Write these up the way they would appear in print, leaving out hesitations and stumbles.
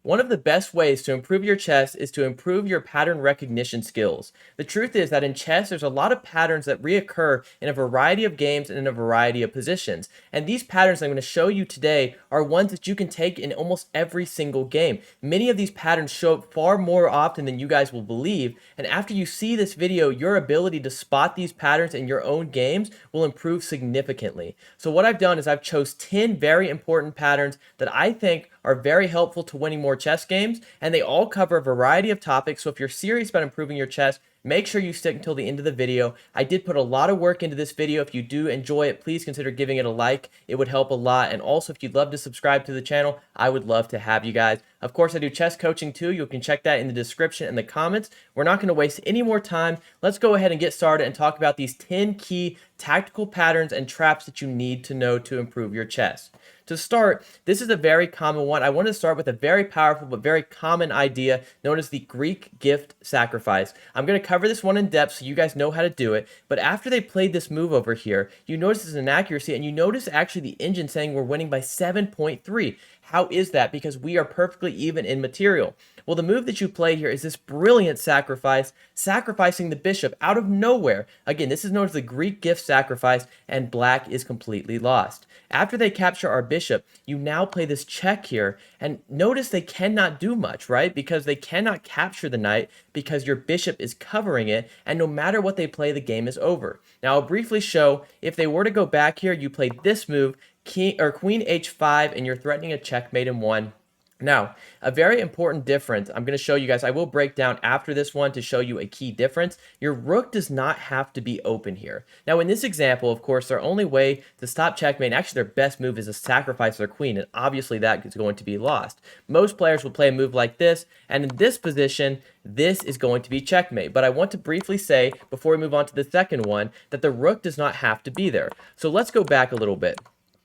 One of the best ways to improve your chess is to improve your pattern recognition skills. The truth is that in chess, there's a lot of patterns that reoccur in a variety of games and in a variety of positions. And these patterns I'm going to show you today are ones that you can take in almost every single game. Many of these patterns show up far more often than you guys will believe. And after you see this video, your ability to spot these patterns in your own games will improve significantly. So what I've done is I've chose 10 very important patterns that I think are very helpful to winning more chess games, and they all cover a variety of topics. So if you're serious about improving your chess, make sure you stick until the end of the video. I did put a lot of work into this video. If you do enjoy it, please consider giving it a like. It would help a lot. And also, if you'd love to subscribe to the channel, I would love to have you guys. Of course, I do chess coaching too. You can check that in the description and the comments. We're not going to waste any more time. Let's go ahead and get started and talk about these 10 key tactical patterns and traps that you need to know to improve your chess. To start, this is a very common one. I want to start with a very powerful but very common idea known as the Greek gift sacrifice. I'm going to cover this one in depth so you guys know how to do it, but after they played this move over here, you notice it's an inaccuracy, and you notice actually the engine saying we're winning by 7.3. How is that? Because we are perfectly even in material. Well, the move that you play here is this brilliant sacrifice, sacrificing the bishop out of nowhere. Again, this is known as the Greek gift sacrifice, and black is completely lost. After they capture our bishop, you now play this check here, and notice they cannot do much, right? Because they cannot capture the knight because your bishop is covering it, and no matter what they play, the game is over. Now, I'll briefly show, if they were to go back here, you play this move, King or Queen h5, and you're threatening a checkmate in one. Now, a very important difference I'm going to show you guys. I will break down after this one to show you a key difference. Your rook does not have to be open here. Now, in this example, of course, their only way to stop checkmate, actually their best move, is to sacrifice their queen, and obviously that is going to be lost. Most players will play a move like this, and in this position, this is going to be checkmate. But I want to briefly say, before we move on to the second one, that the rook does not have to be there. So let's go back a little bit.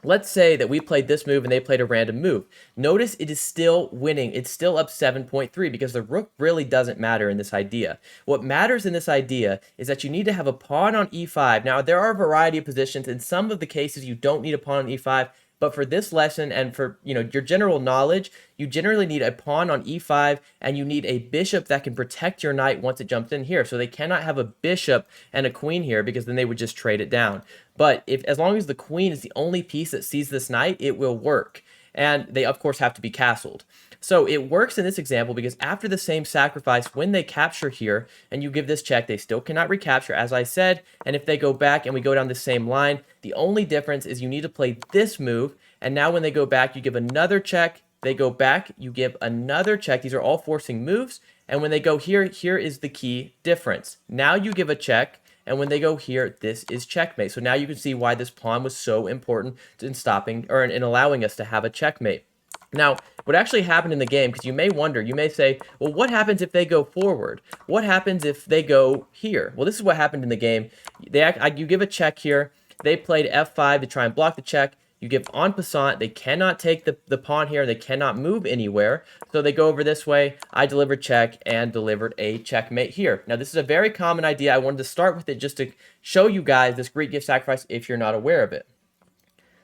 Let's say that we played this move and they played a random move. Notice it is still winning. It's still up 7.3 because the rook really doesn't matter in this idea. What matters in this idea is that you need to have a pawn on e5. Now, there are a variety of positions. In some of the cases, you don't need a pawn on e5. But for this lesson and for your general knowledge, you generally need a pawn on e5, and you need a bishop that can protect your knight once it jumps in here. So they cannot have a bishop and a queen here because then they would just trade it down. But as long as the queen is the only piece that sees this knight, it will work. And they, of course, have to be castled. So it works in this example because after the same sacrifice, when they capture here and you give this check, they still cannot recapture, as I said. And if they go back and we go down the same line, the only difference is you need to play this move. And now when they go back, you give another check. They go back, you give another check. These are all forcing moves. And when they go here, here is the key difference. Now you give a check. And when they go here, this is checkmate. So now you can see why this pawn was so important in stopping or in allowing us to have a checkmate. Now, what actually happened in the game, because you may wonder, you may say, well, what happens if they go forward? What happens if they go here? Well, this is what happened in the game. You give a check here. They played f5 to try and block the check. You give en passant. They cannot take the pawn here. They cannot move anywhere. So they go over this way. I delivered check and delivered a checkmate here. Now, this is a very common idea. I wanted to start with it just to show you guys this Greek gift sacrifice if you're not aware of it.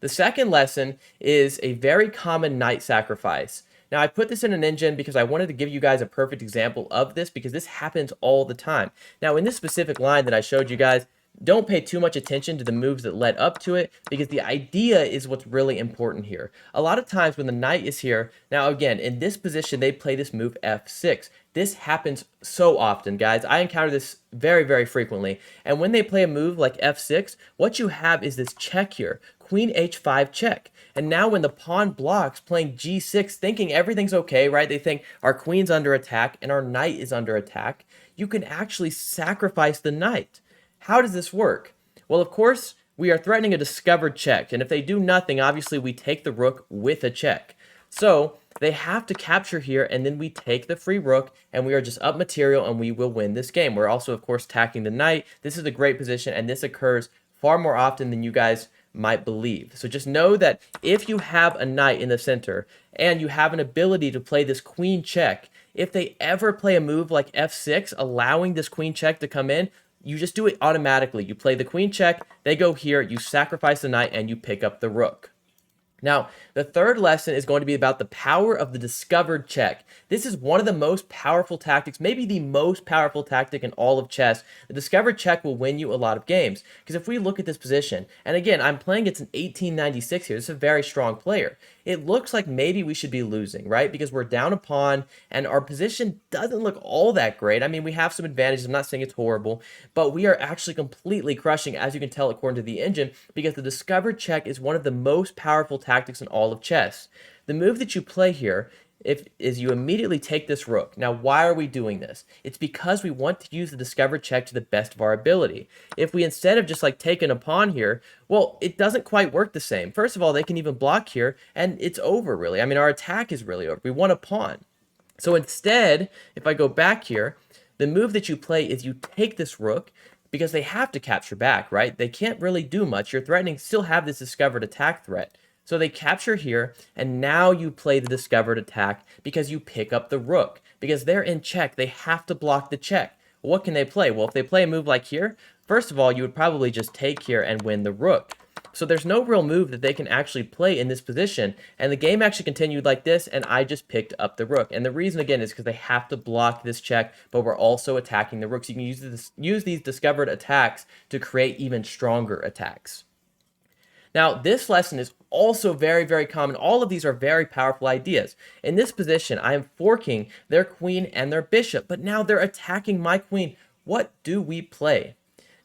The second lesson is a very common knight sacrifice. Now, I put this in an engine because I wanted to give you guys a perfect example of this because this happens all the time. Now, in this specific line that I showed you guys, don't pay too much attention to the moves that led up to it because the idea is what's really important here. A lot of times when the knight is here, now again, in this position, they play this move f6. This happens so often, guys. I encounter this very, very frequently. And when they play a move like f6, what you have is this check here. Queen h5 check. And now when the pawn blocks, playing g6, thinking everything's okay, right? They think our queen's under attack and our knight is under attack. You can actually sacrifice the knight. How does this work? Well, of course, we are threatening a discovered check. And if they do nothing, obviously we take the rook with a check. So they have to capture here, and then we take the free rook, and we are just up material, and we will win this game. We're also, of course, attacking the knight. This is a great position, and this occurs far more often than you guys might believe. So just know that if you have a knight in the center and you have an ability to play this queen check, if they ever play a move like f6, allowing this queen check to come in, you just do it automatically. You play the queen check, they go here, you sacrifice the knight, and you pick up the rook. Now, the third lesson is going to be about the power of the discovered check. This is one of the most powerful tactics, maybe the most powerful tactic in all of chess. The discovered check will win you a lot of games. Because if we look at this position, and again, I'm playing it's an 1896 here. This is a very strong player. It looks like maybe we should be losing, right? Because we're down a pawn, and our position doesn't look all that great. I mean, we have some advantages. I'm not saying it's horrible, but we are actually completely crushing, as you can tell according to the engine, because the discovered check is one of the most powerful tactics in all of chess. The move that you play here is you immediately take this rook. Now, why are we doing this? It's because we want to use the discovered check to the best of our ability. If we instead of just like taking a pawn here, well, it doesn't quite work the same. First of all, they can even block here, and it's over, really. I mean, our attack is really over. We want a pawn. So instead, if I go back here, the move that you play is you take this rook, because they have to capture back, right? They can't really do much. You're threatening, still have this discovered attack threat. So they capture here, and now you play the discovered attack because you pick up the rook. Because they're in check, they have to block the check. What can they play? Well, if they play a move like here, first of all, you would probably just take here and win the rook. So there's no real move that they can actually play in this position, and the game actually continued like this, and I just picked up the rook. And the reason, again, is because they have to block this check, but we're also attacking the rook. So you can use these discovered attacks to create even stronger attacks. Now, this lesson is also very, very common. All of these are very powerful ideas. In this position, I am forking their queen and their bishop, but now they're attacking my queen. What do we play?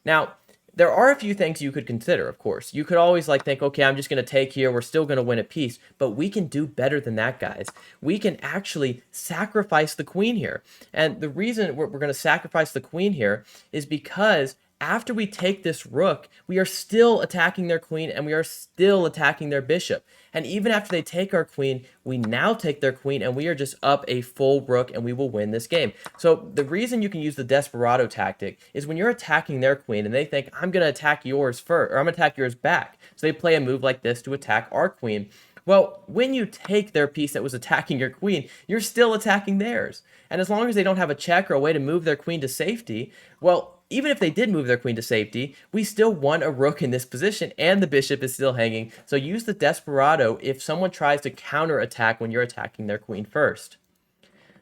Now, there are a few things you could consider, of course. You could always think, okay, I'm just going to take here. We're still going to win a piece, but we can do better than that, guys. We can actually sacrifice the queen here. And the reason we're going to sacrifice the queen here is because after we take this rook, we are still attacking their queen and we are still attacking their bishop. And even after they take our queen, we now take their queen and we are just up a full rook and we will win this game. So the reason you can use the Desperado tactic is when you're attacking their queen and they think, I'm going to attack yours first, or I'm going to attack yours back. So they play a move like this to attack our queen. Well, when you take their piece that was attacking your queen, you're still attacking theirs. And as long as they don't have a check or a way to move their queen to safety, well, even if they did move their queen to safety, we still won a rook in this position, and the bishop is still hanging. So use the Desperado if someone tries to counterattack when you're attacking their queen first.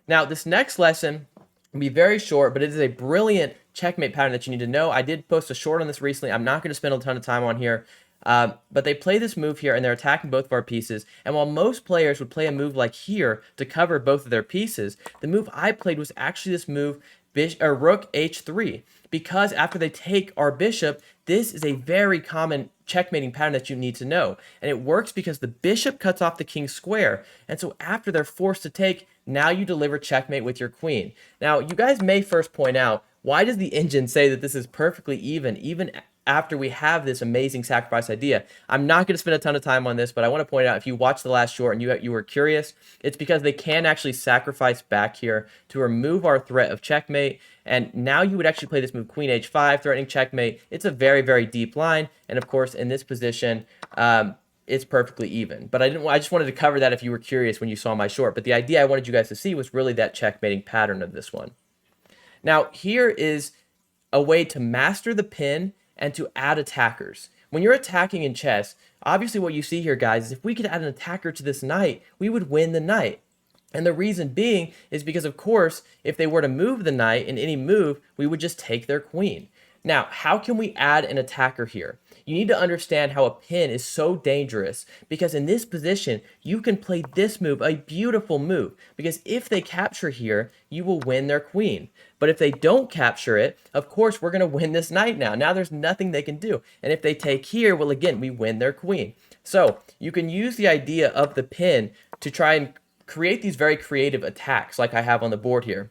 Now, this next lesson will be very short, but it is a brilliant checkmate pattern that you need to know. I did post a short on this recently. I'm not going to spend a ton of time on here. But they play this move here, and they're attacking both of our pieces. And while most players would play a move like here to cover both of their pieces, the move I played was actually this move, rook h3. Because after they take our bishop, this is a very common checkmating pattern that you need to know. And it works because the bishop cuts off the king's square. And so after they're forced to take, now you deliver checkmate with your queen. Now, you guys may first point out, why does the engine say that this is perfectly even after we have this amazing sacrifice idea? I'm not going to spend a ton of time on this, but I want to point out, if you watched the last short and you were curious, it's because they can actually sacrifice back here to remove our threat of checkmate. And now you would actually play this move, queen h5, threatening checkmate. It's a very, very deep line. And of course, in this position, it's perfectly even. But I just wanted to cover that if you were curious when you saw my short. But the idea I wanted you guys to see was really that checkmating pattern of this one. Now, here is a way to master the pin and to add attackers. When you're attacking in chess, obviously what you see here, guys, is if we could add an attacker to this knight, we would win the knight. And the reason being is because, of course, if they were to move the knight in any move, we would just take their queen. Now, how can we add an attacker here? You need to understand how a pin is so dangerous, because in this position, you can play this move, a beautiful move, because if they capture here, you will win their queen. But if they don't capture it, of course, we're going to win this knight now. Now there's nothing they can do. And if they take here, well, again, we win their queen. So you can use the idea of the pin to try and create these very creative attacks like I have on the board here,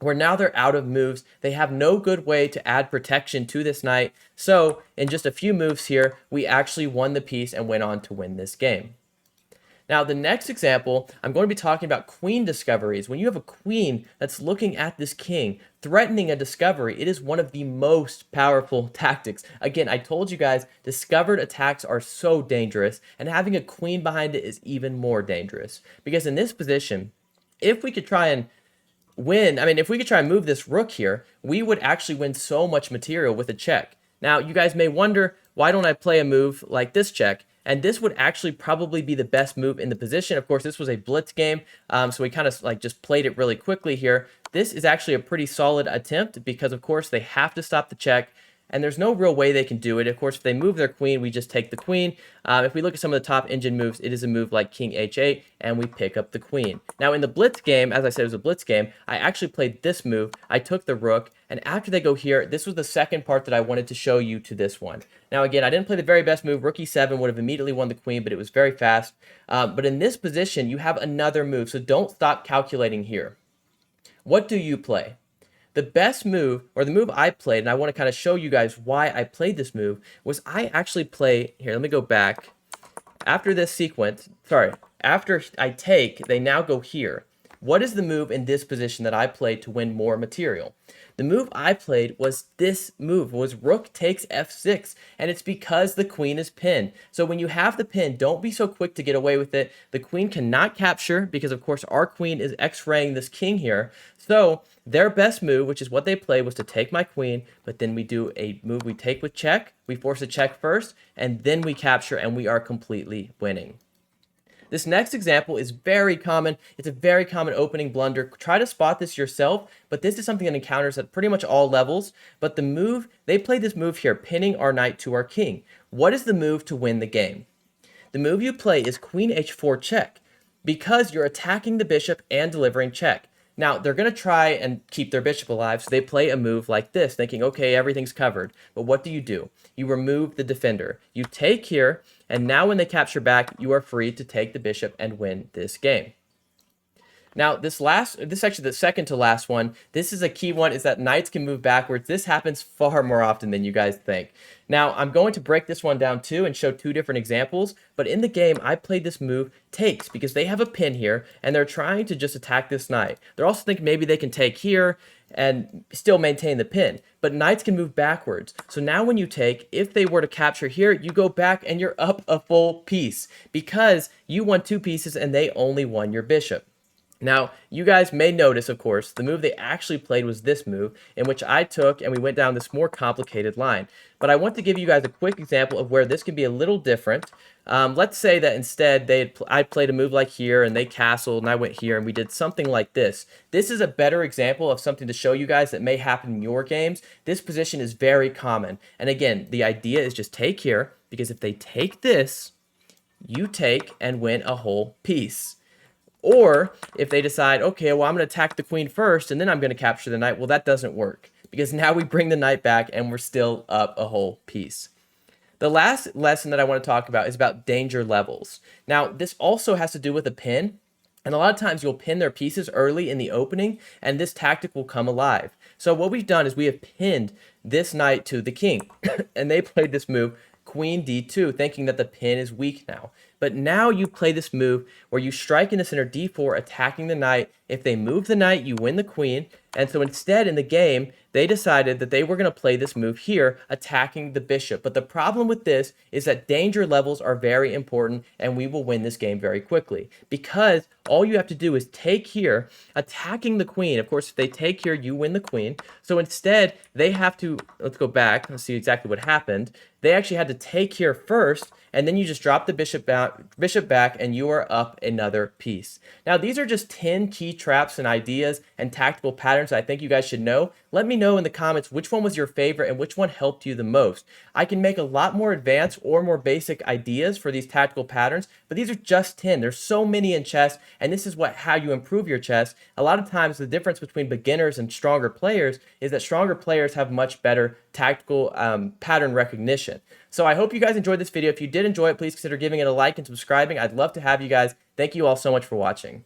where now they're out of moves. They have no good way to add protection to this knight. So in just a few moves here, we actually won the piece and went on to win this game. Now, the next example, I'm going to be talking about queen discoveries. When you have a queen that's looking at this king, threatening a discovery, it is one of the most powerful tactics. Again, I told you guys, discovered attacks are so dangerous, and having a queen behind it is even more dangerous. Because in this position, if we could try and if we could try and move this rook here, we would actually win so much material with a check. Now, you guys may wonder, why don't I play a move like this check? and this would actually probably be the best move in the position. Of course, this was a blitz game, so we kind of like just played it really quickly here. This is actually a pretty solid attempt because, of course, they have to stop the check, and there's no real way they can do it. Of course, if they move their queen, we just take the queen. If we look at some of the top engine moves, it is a move like king h8, and we pick up the queen. Now, in the blitz game, as I said, it was a blitz game, I actually played this move. I took the rook, and after they go here, this was the second part that I wanted to show you to this one. Now, again, I didn't play the very best move. Rook e7 would have immediately won the queen, but it was very fast. But in this position, you have another move, so don't stop calculating here. What do you play? The best move, or the move I played, and I want to kind of show you guys why I played this move, was I actually play, here, let me go back. After this sequence, after I take, they now go here. What is the move in this position that I played to win more material? The move I played was this move, was rook takes f6, and it's because the queen is pinned. So when you have the pin, don't be so quick to get away with it. The queen cannot capture because, of course, our queen is x-raying this king here. So their best move, which is what they played, was to take my queen, but then we do a move we take with check. We force a check first, and then we capture, and we are completely winning. This next example is very common. It's a very common opening blunder. Try to spot this yourself, but this is something that encounters at pretty much all levels. But the move, they played this move here, pinning our knight to our king. What is the move to win the game? The move you play is queen h4 check, because you're attacking the bishop and delivering check. Now, they're going to try and keep their bishop alive, so they play a move like this, thinking, okay, everything's covered. But what do? You remove the defender. You take here, and now when they capture back, you are free to take the bishop and win this game. Now, this is actually the second to last one. This is a key one, is that knights can move backwards. This happens far more often than you guys think. Now, I'm going to break this one down too and show two different examples, but in the game, I played this move takes because they have a pin here, and they're trying to just attack this knight. They're also thinking maybe they can take here and still maintain the pin, but knights can move backwards. So now when you take, if they were to capture here, you go back and you're up a full piece because you won 2 pieces and they only won your bishop. Now, you guys may notice, of course, the move they actually played was this move, in which I took and we went down this more complicated line. But I want to give you guys a quick example of where this can be a little different. Let's say that instead I played a move like here and they castled and I went here and we did something like this. This is a better example of something to show you guys that may happen in your games. This position is very common. And again, the idea is just take here, because if they take this, you take and win a whole piece. Or if they decide, okay, well, I'm going to attack the queen first and then I'm going to capture the knight, well, that doesn't work because now we bring the knight back and we're still up a whole piece. The last lesson that I want to talk about is about danger levels. Now, this also has to do with a pin, and a lot of times you'll pin their pieces early in the opening and this tactic will come alive. So what we've done is we have pinned this knight to the king and they played this move, queen d2, thinking that the pin is weak now. But now you play this move where you strike in the center d4, attacking the knight. If they move the knight, you win the queen. And so instead in the game, they decided that they were going to play this move here, attacking the bishop. But the problem with this is that danger levels are very important, and we will win this game very quickly. Because all you have to do is take here, attacking the queen. Of course, if they take here, you win the queen. So instead, they have to, let's go back, let's see exactly what happened. They actually had to take here first, and then you just drop the bishop back, and you are up another piece. Now, these are just 10 key traps and ideas and tactical patterns that I think you guys should know. Let me know in the comments which one was your favorite and which one helped you the most. I can make a lot more advanced or more basic ideas for these tactical patterns, but these are just 10. There's so many in chess, and this is how you improve your chess. A lot of times, the difference between beginners and stronger players is that stronger players have much better tactical pattern recognition. So I hope you guys enjoyed this video. If you did enjoy it, please consider giving it a like and subscribing. I'd love to have you guys. Thank you all so much for watching.